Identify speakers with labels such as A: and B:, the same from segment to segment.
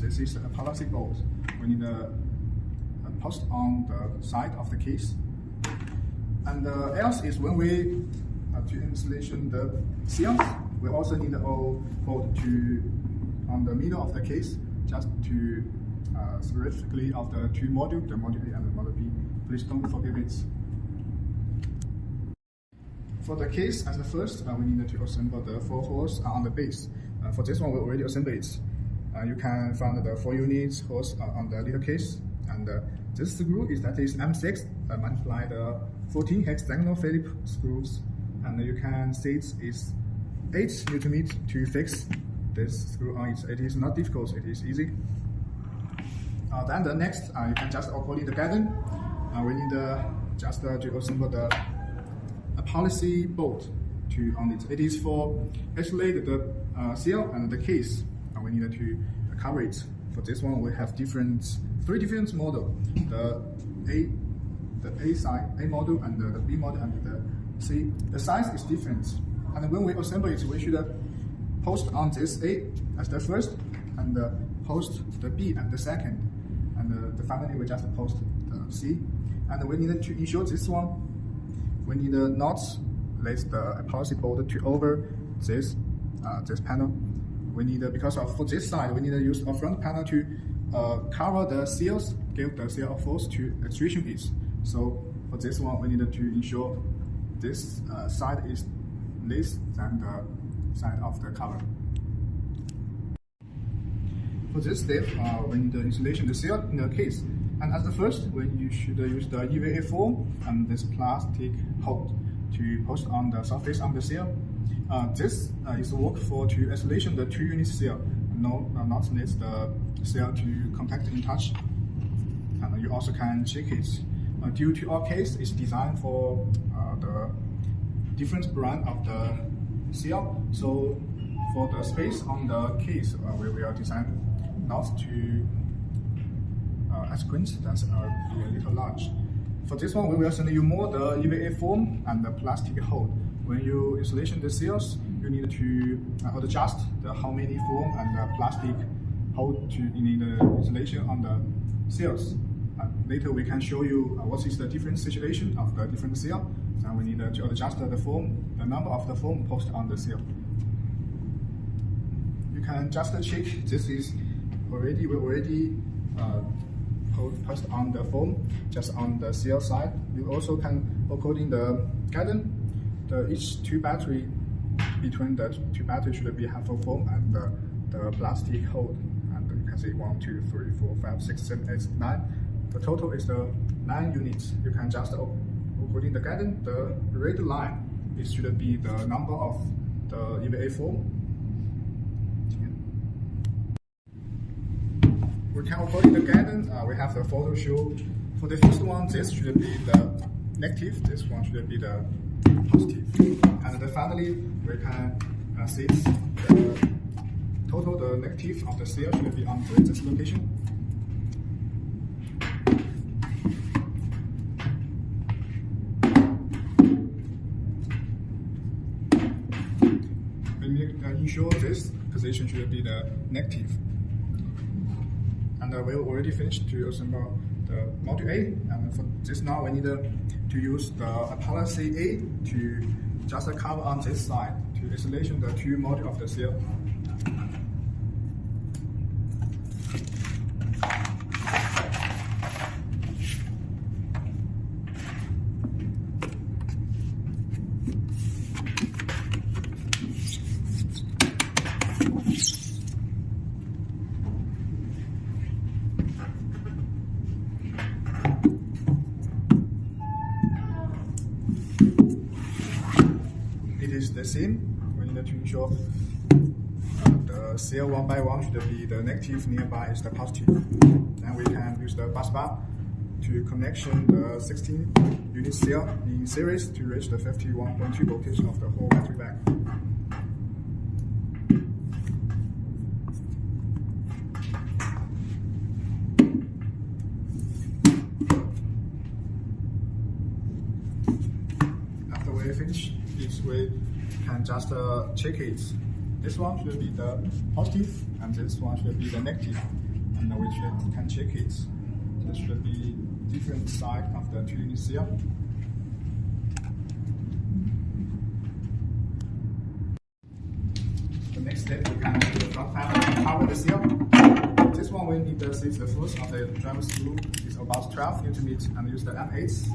A: this is a policy board. We need a post on the side of the case. And else is when we to installation the seals, we also need a board to on the middle of the case, just to specifically of the two modules, the module A and the module B. Please don't forget it. For the case, as the first, we need to assemble the 4 holes on the base. For this one, we already assembled it. You can find the 4 units holes on the little case. And this screw is M6 multiply the 14 hexagonal Phillips screws. And you can see it is 8 Newton to fix this screw on it. It is not difficult, it is easy. Then the next, you can just according the guidance, we need just to assemble the policy bolt to on it. It is for isolate the seal and the case. We need to cover it. For this one, we have 3 different models: the A side, A model, and the B model, and the C. The size is different, and when we assemble it, we should post on this A as the first, and post the B as the second, and the finally we just post the C. And we need to ensure this one. We need not let the policy board to over this panel. We need because for this side we need to use a front panel to cover the seals, give the seal a force to extrusion it. So for this one we need to ensure this side is less than the side of the cover. For this step, we need the installation the seal in the case. And as the first, you should use the EVA foam and this plastic hold to post on the surface of the seal. This is work for to isolation the 2 unit seal. Not let the seal to contact in touch. And you also can check it. Due to our case, it's designed for the different brand of the seal. So for the space on the case, we will design not to squint, that's be a little large. For this one, we will send you more the EVA foam and the plastic hold. When you installation the seals, you need to adjust the how many foam and the plastic hold to in the installation on the seals. Later we can show you what is the different situation of the different seal. Then we need to adjust the foam, the number of the foam posted on the seal. You can just check this is we already post on the foam, just on the seal side. You also can, according the guidance, each 2 battery, between the 2 batteries should be half of foam and the plastic hold. And you can see 1, 2, 3, 4, 5, 6, 7, 8, 9. The total is the 9 units. You can just, according the guidance, the red line, it should be the number of the EVA foam. We can according the guidance, we have the photo show. For the first one, this should be the negative, this one should be the positive. And then finally, we can see the total, the negative of the seal should be on this location. We ensure this position should be the negative. And we already finished to assemble the module A. And for this now, we need to use the policy A to just cover on this side to installation the 2 modules of the seal. The same, we need to ensure the seal 1 by 1 should be the negative, nearby is the positive. Then we can use the bus bar to connection the 16 unit seal in series to reach the 51.2 voltage of the whole battery bank. After we finish this, we can just check it. This one should be the positive and this one should be the negative. and we can check it. There should be different side of the 2 unit seal. The next step, we can do the front panel to cover the seal. This one we need to see the force of the driver screw is about 12 Nm and use the M8.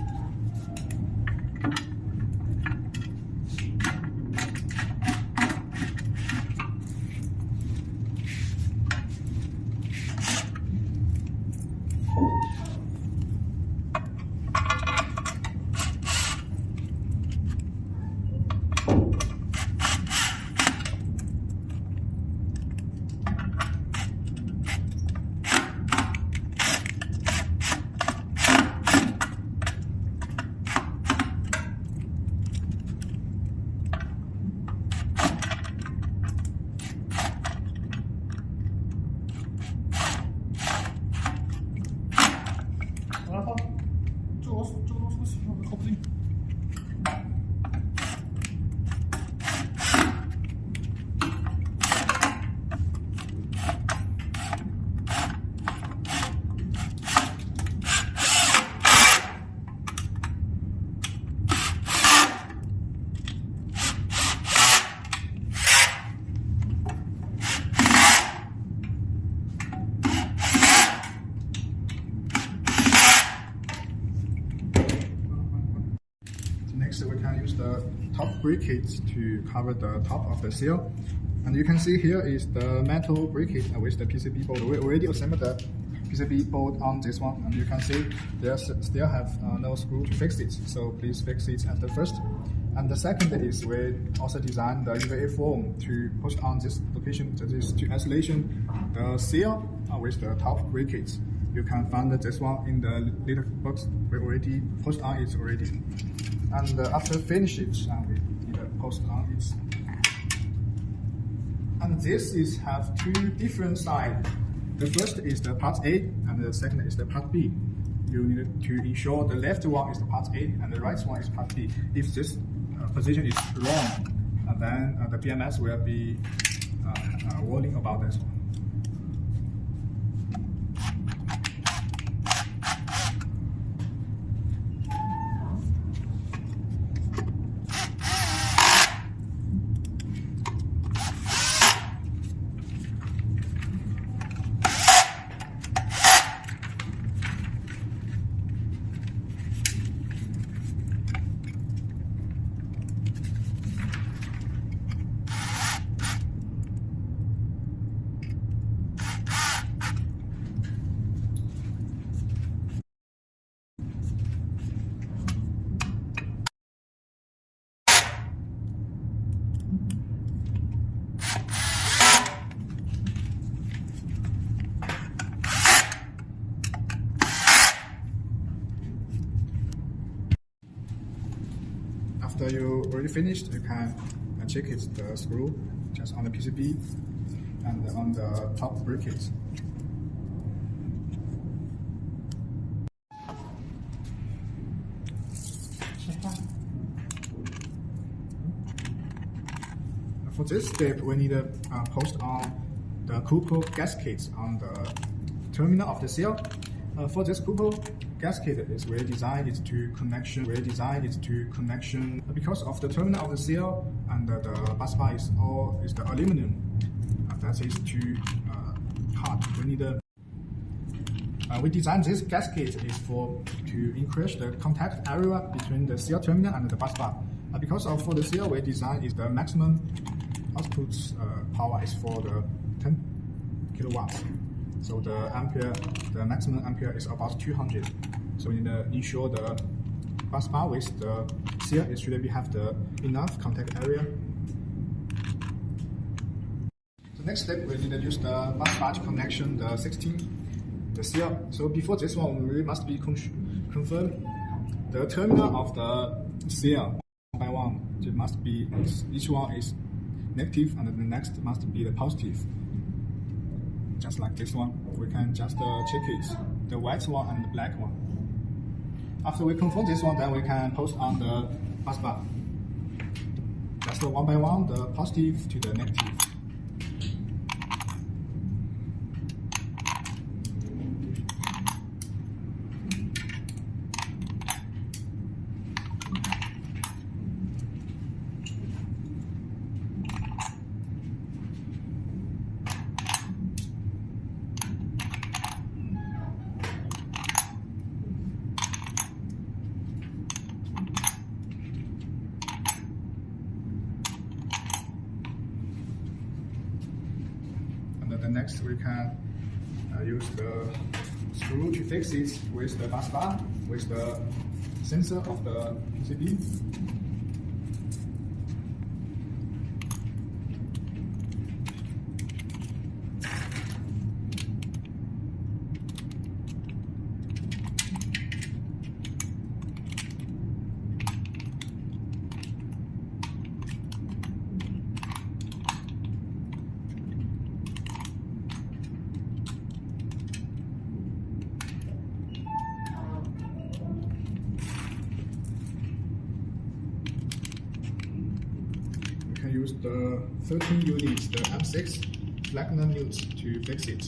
A: Next, we can use the top bracket to cover the top of the seal. And you can see here is the metal bracket with the PCB board. We already assembled the PCB board on this one, and you can see there still have no screw to fix it. So please fix it at the first. And the second is we also designed the EVA foam to put on this location. That is to isolation the seal with the top bracket. You can find this one in the little box we already put on it already. And after finish it, we need to post on it. And this is have two different sides. The first is the part A, and the second is the part B. You need to ensure the left one is the part A and the right one is part B. If this position is wrong, then the BMS will be warning about this one. After you already finished, you can check it, the screw just on the PCB and on the top bracket. For this step, we need to post on the couple gaskets on the terminal of the seal. For this couple gasket is we designed it to connection. Because of the terminal of the seal and the bus bar is the aluminum. That is too hard. We designed this gasket is to increase the contact area between the seal terminal and the bus bar. Because for the seal, we designed is the maximum output power is for the 10 kilowatts. So the maximum ampere is about 200. So we need to ensure the bus bar with the seal it should have the enough contact area. The next step we need to use the bus bar to connection the 16 the seal. So before this one, we must be confirm the terminal of the seal one by one. It must be each one is negative and the next must be the positive. Just like this one, we can just check it, the white one and the black one. After we confirm this one, then we can post on the bus bar. Just one by one, the positive to the negative. Next, we can use the screw to fix it with the bus bar, with the sensor of the PCB. Use the 13 units, the M6 platinum nuts to fix it.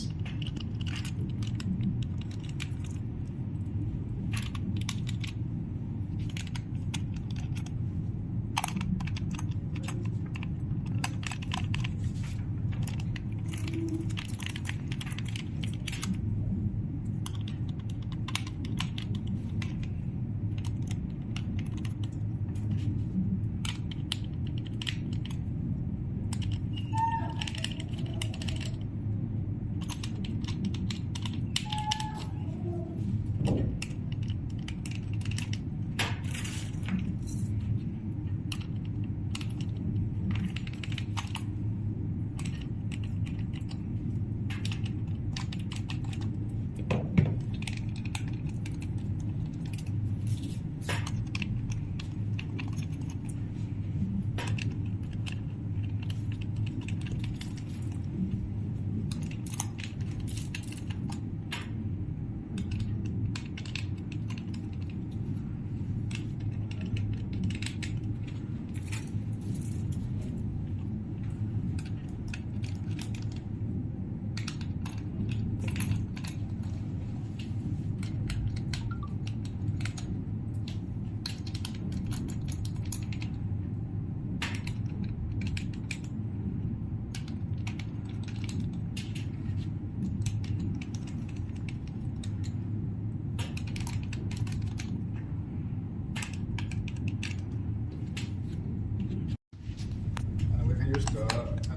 A: Use the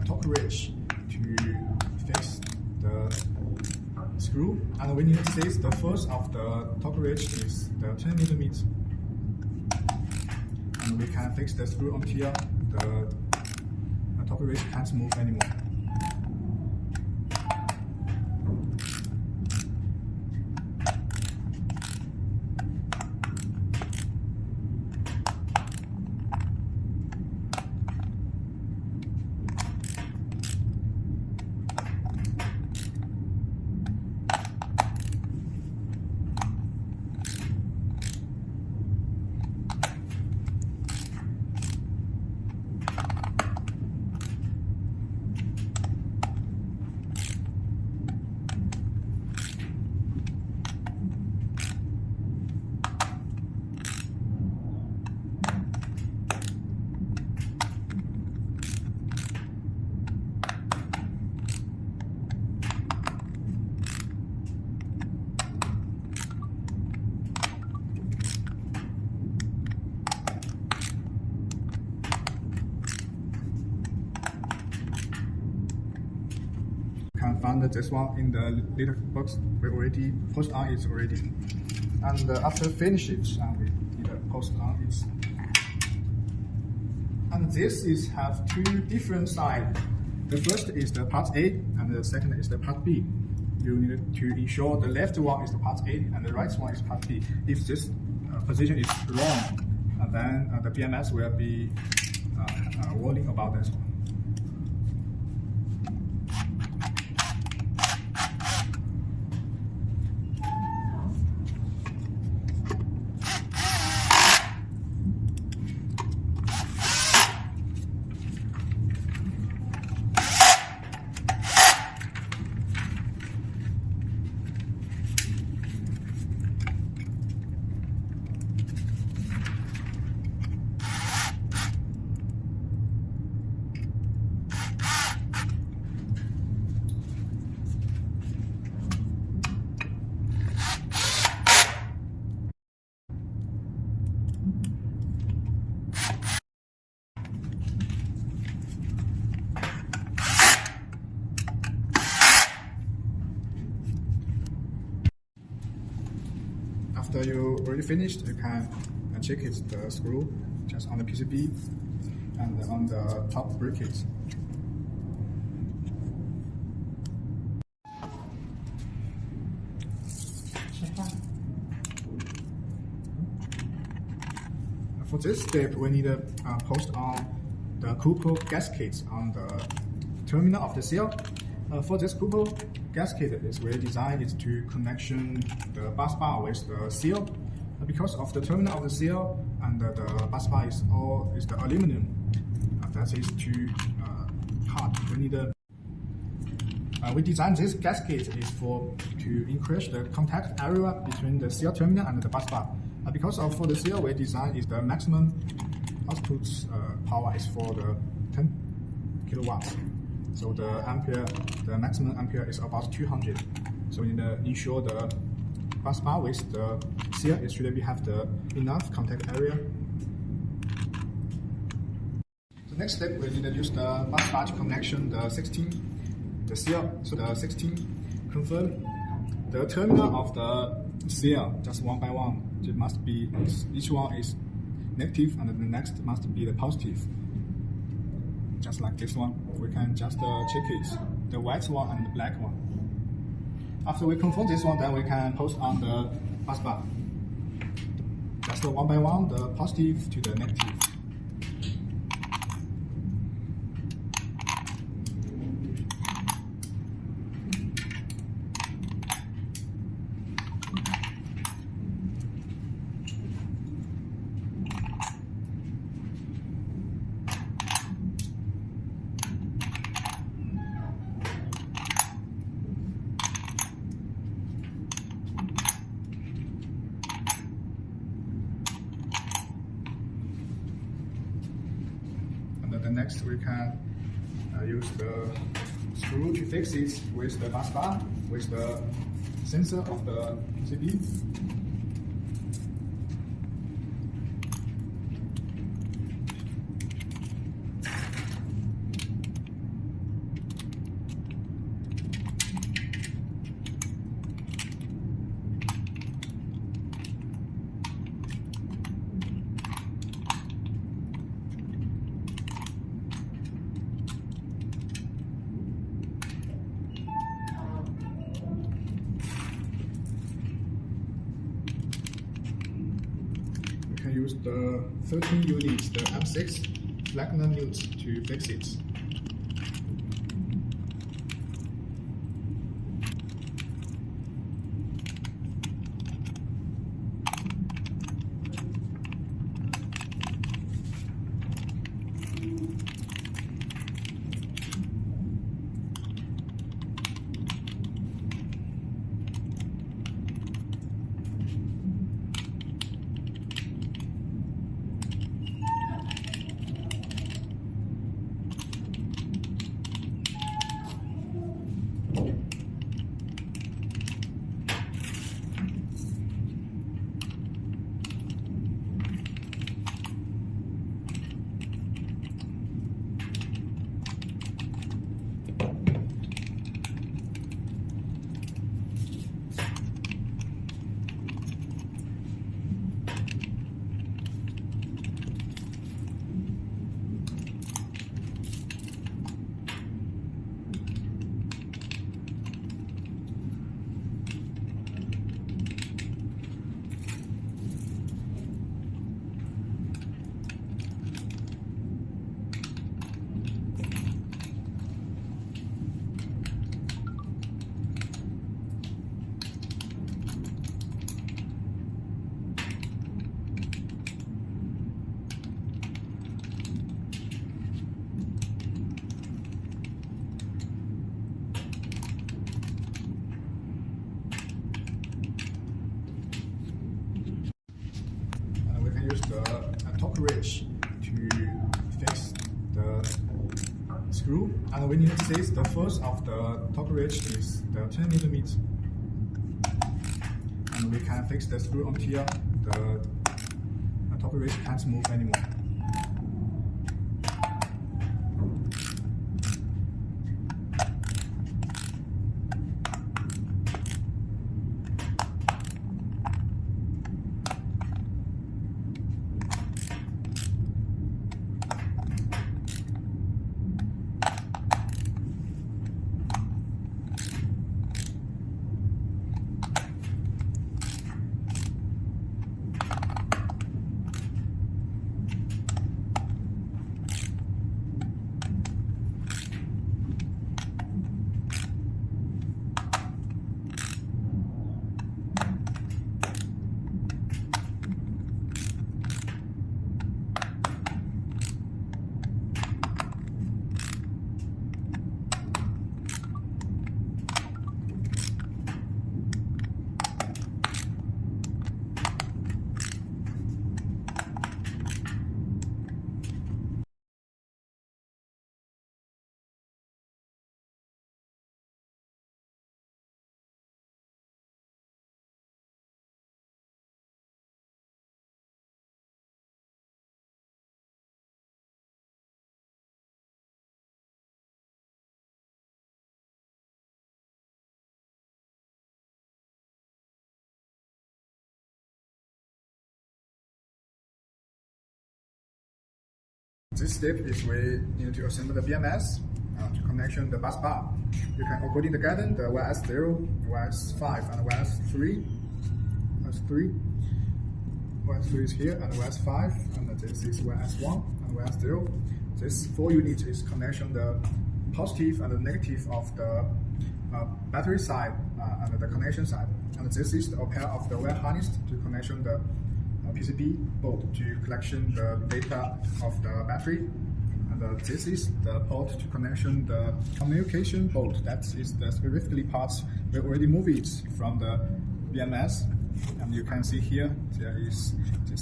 A: torque wrench to fix the screw, and we need to see the force of the torque wrench is the 10 millimeters, and we can fix the screw until the torque wrench can't move anymore. Can find this one in the little box. We already post on it already, and after finish it, we need to post on it. And this is have two different sides. The first is the part A, and the second is the part B. You need to ensure the left one is the part A and the right one is part B. If this position is wrong, then the BMS will be warning about this one. After you already finished, you can check the screw just on the PCB and on the top bracket. For this step, we need to post on the couple gaskets on the terminal of the cell. For this couple gasket, is really designed is to connection the bus bar with the cell. Because of the terminal of the cell and the bus bar is the aluminum. That is too hard. We designed this gasket is to increase the contact area between the cell terminal and the bus bar. Because for the cell, we design is the maximum output power is for the 10 kilowatts. So the maximum ampere is about 200. So we need to ensure the bus bar with the cell it should have the enough contact area. The next step we need to use the bus bar to connection the 16. The cell, so the 16 confirm the terminal of the cell just one by one. It must be each one is negative and the next must be the positive. Just like this one, we can just check it, the white one and the black one. After we confirm this one, then we can post on the bus bar. Just one by one, the positive to the negative. Next, we can use the screw to fix it with the bus bar, with the sensor of the PCB. Use the 13 units, the M6 platinum nuts to fix it. Wrench to fix the screw, and we need to see the first of the torque wrench is the 10 mm, and we can fix the screw until the torque wrench can't move anymore. This step is where you need to assemble the BMS to connection the bus bar. You can according together the YS0, YS5, and YS3. YS3 is here, and YS5, and this is YS1 and YS0. This 4 units is connection the positive and the negative of the battery side and the connection side. And this is a pair of the wire harness to connection the PCB board to collection the data of the battery. And this is the port to connection the communication board. That is the specifically parts we already moved it from the BMS. And you can see here, this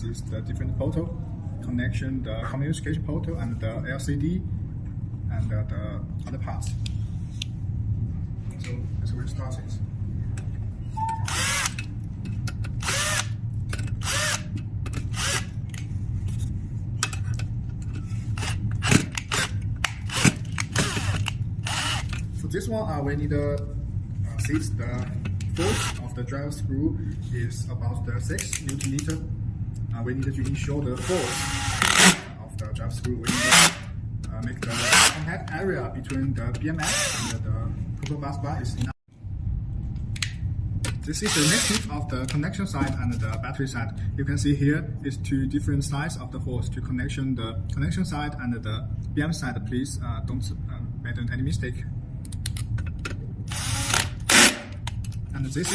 A: is the different photo connection, the communication photo and the LCD and the other parts. So let's get started. For this one, we need to see the force of the drive screw is about 6 Newton-meter. We need to ensure the force of the drive screw. We need to make the contact area between the BMS and the proper bus bar is enough. This is the negative of the connection side and the battery side. You can see here is 2 different sides of the hose to connection the connection side and the BMS side. Please don't make any mistake. And this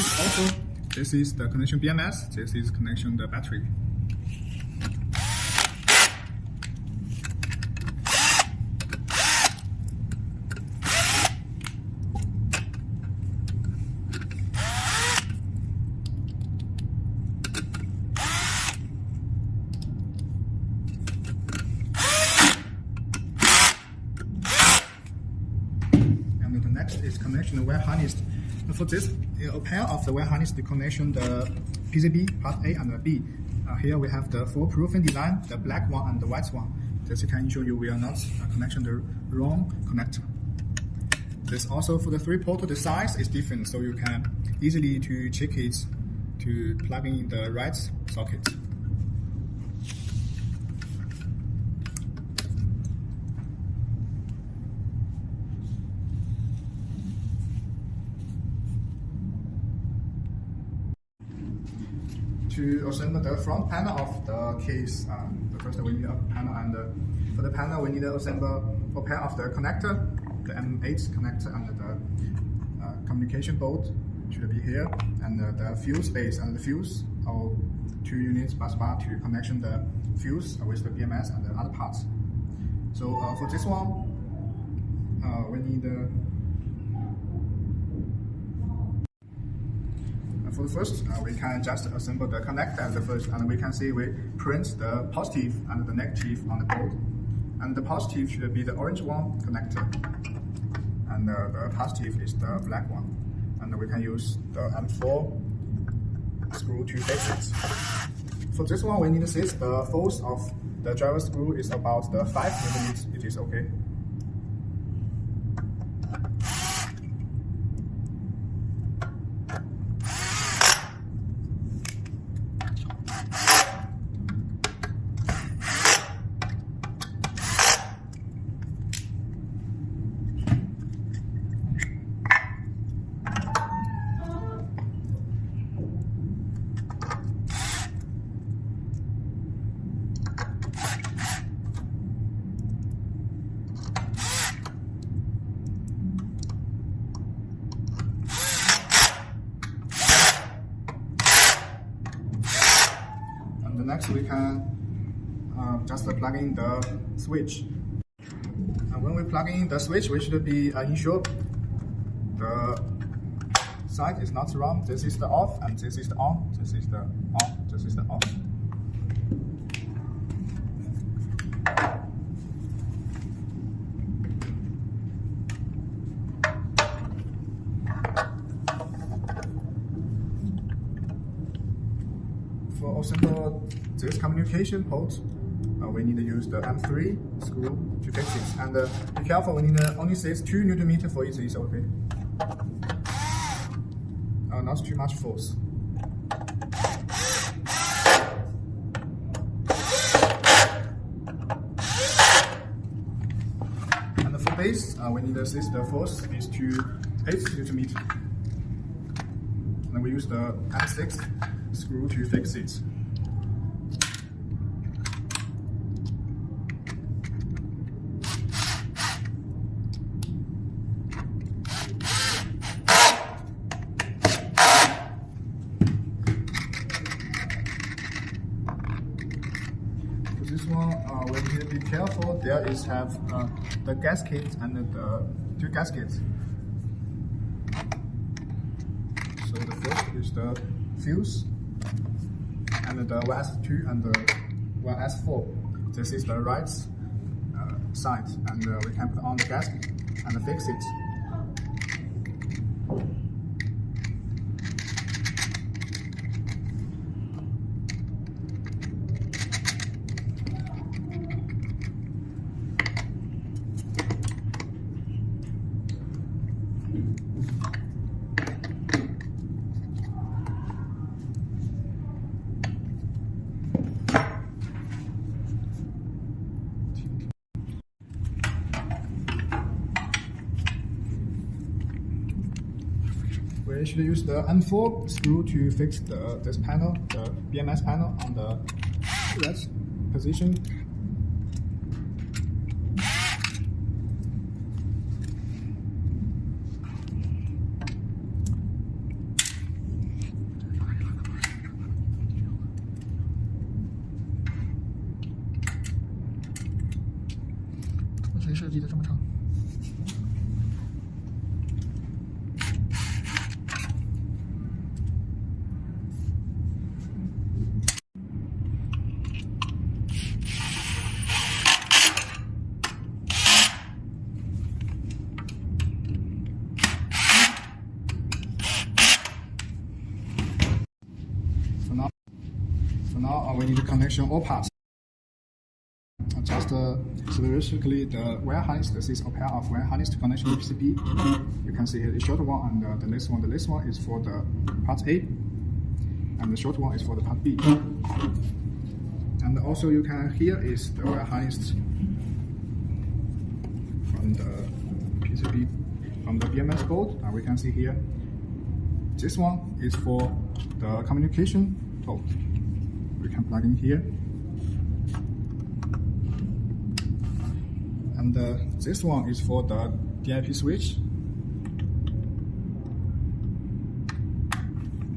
A: is the connection BMS, this is connection the battery. And the next is connection the wire harness. For this, a pair of the wire harness to connection the PCB part A and the B. Here we have the foolproof design, the black one and the white one. This can ensure you will not connection the wrong connector. This also for the 3 port, the size is different, so you can easily to check it to plug in the right socket. To assemble the front panel of the case, first we need a panel, and for the panel we need to assemble a pair of the connector, the M8 connector, and the communication board should be here, and the fuse base and the fuse, or 2 units bus bar to connection the fuse with the BMS and the other parts. So for this one, we need for the first, we can just assemble the connector at the first, and we can see we print the positive and the negative on the board. And the positive should be the orange one connector, and the positive is the black one. And we can use the M4 screw to fix it. For this one, we need to see the force of the driver screw is about the 5 millimeters. It is okay. Next, we can just plug in the switch. And when we plug in the switch, we should be ensure the side is not wrong. This is the off, and this is the on. This is the on. This is the off. For assemble this communication port, we need to use the M3 screw to fix it. And be careful, we need to only say 2 Newton-meter for each is okay. Not too much force. base, we need to assist the force is to 8 Newton meter. And we use the M6 screw to fix it. For this one, we need to be careful. There is the gasket and the 2 gaskets. So the first is the fuse, and the 1S2 and the 1S4. This is the right side, and we can put on the gasket and fix it. We should use the M4 screw to fix this panel, the BMS panel, on the right position.谁设计的这么长？ For now, we need to connection all parts. Just specifically the wire harness. This is a pair of wire harness to connection to PCB. You can see here the short one and the last one. The last one is for the part A, and the short one is for the part B. And also you can here is the wire harness from the PCB, from the BMS board. And we can see here this one is for the communication port. We can plug in here. And this one is for the DIP switch.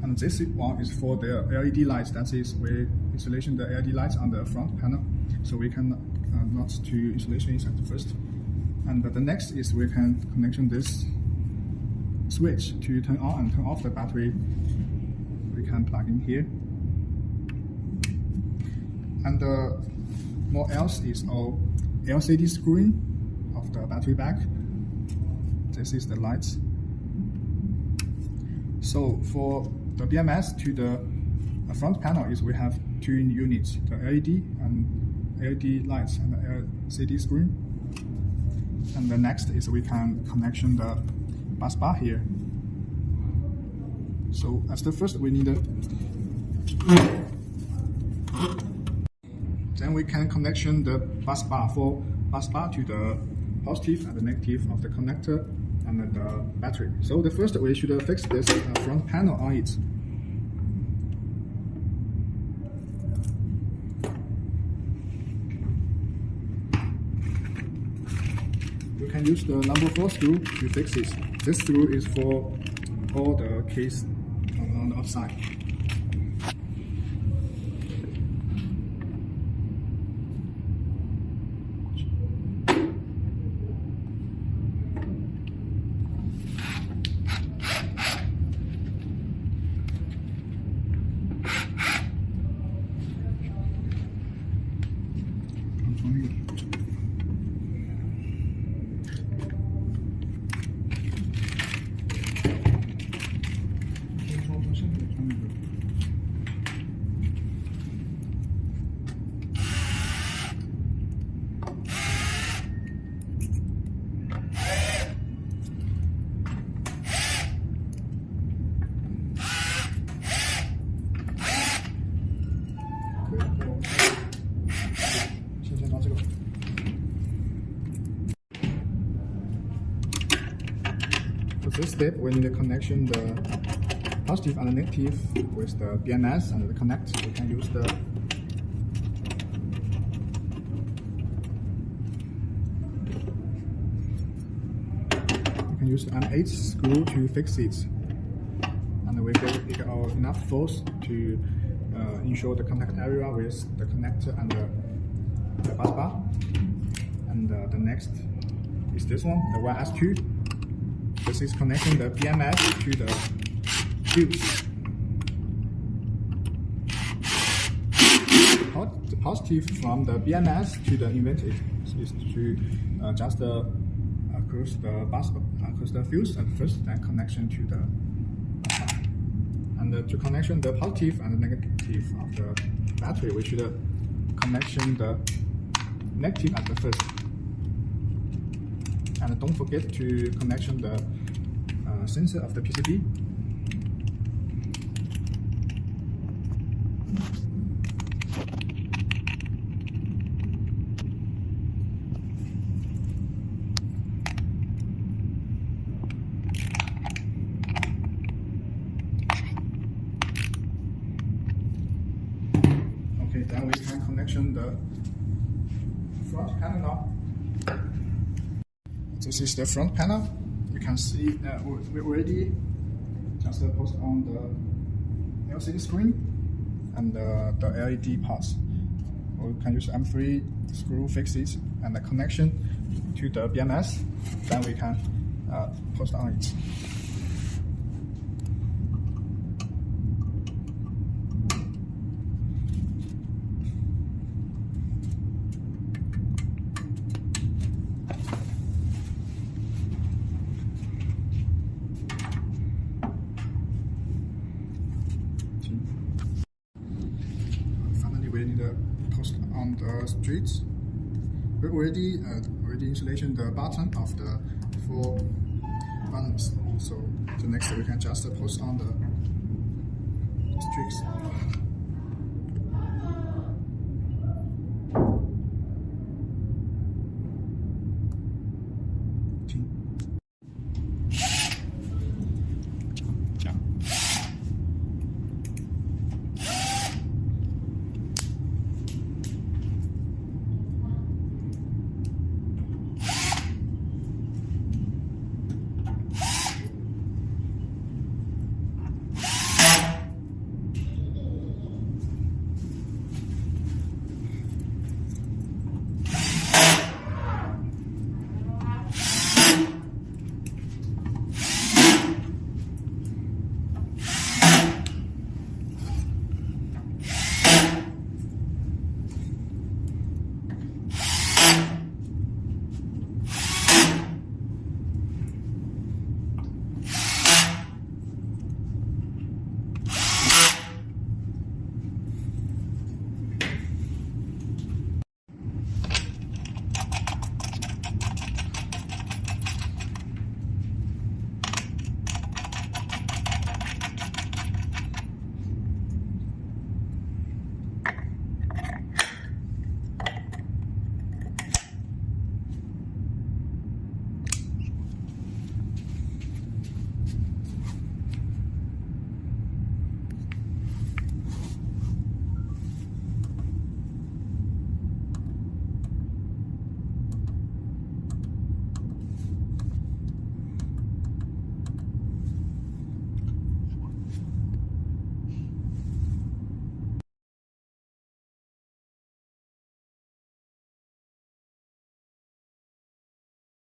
A: And this one is for the LED lights. That is, we installation the LED lights on the front panel. So we can not to installation inside first. And the next is we can connection this switch to turn on and turn off the battery. We can plug in here. And more else is all LCD screen of the battery back. This is the lights. So for the BMS to the front panel is we have 2 units, the LED lights and the LCD screen. And the next is we can connection the bus bar here. So as the first we need then we can connection the bus bar to the positive and the negative of the connector and the battery. So the first we should fix this front panel on it. You can use the number 4 screw to fix it. This screw is for all the case on the outside. this step, we need to connection the positive and the negative with the BMS and the connect. We can use the M8 screw to fix it, and we get enough force to ensure the contact area with the connector and the bus bar. And the next is this one, the YS2. This is connecting the BMS to the fuse. The positive from the BMS to the inverter is to just close the bus, close the fuse at first, then connection to the and to connection the positive and the negative of the battery, we should connection the negative at the first, and don't forget to connection the sensor of the PCB. Okay, then we can connection the front panel now. This is the front panel. You can see we already just post on the LCD screen and the LED parts. We can use M3 screw fix it and the connection to the BMS. Then we can post on it. Finally, we need to post on the streets. We already installation the button of the 4 buttons. So the next we can just post on the streets.